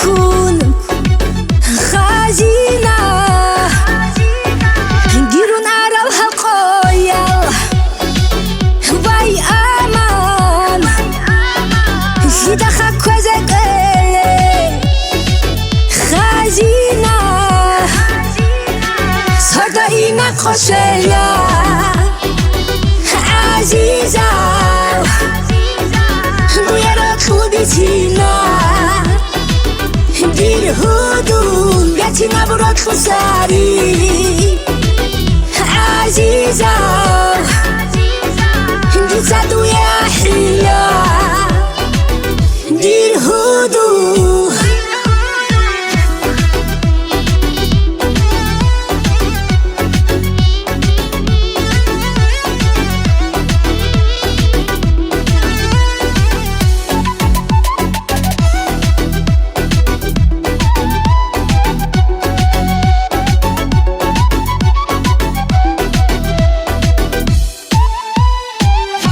كوكون خزينة جيرون عربها قوية باي أمان جيدا خاكوا زكالي خزينة صردا إينا خوشيا عزيزة ويرا خودي تينا دير هدوم ياتينا برات خساري عزيزة دي زادو يا حيلة دير هدوم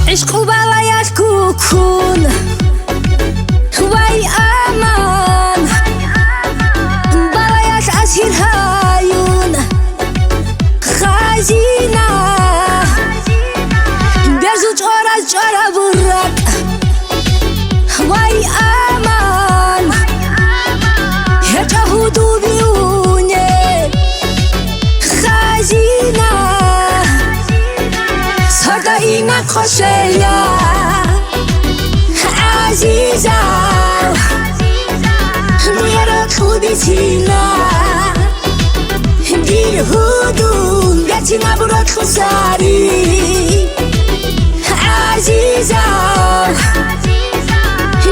عشق وبلايات كوكون واي أمان بلايات أسير هايون خزينة بيرزو جورا برات واي أمان يجهدو بيوني خزينة صردا إينا خوشيا عزيزة ويرا خودي تينا دير هدوم ياتينا برات خساري عزيزة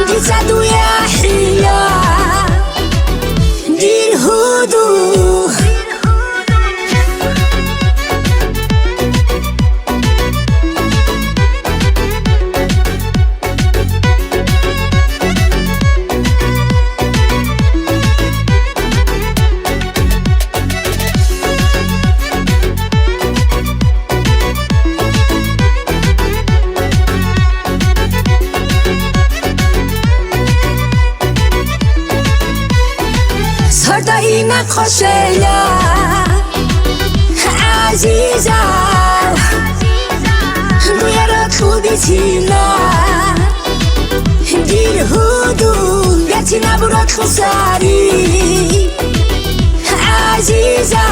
دي زادو يا حيلة دير هدوم صردا إينا خوشيا عزيزة ويرا خودي تينا دير هدوم ياتينا برات خساري عزيزة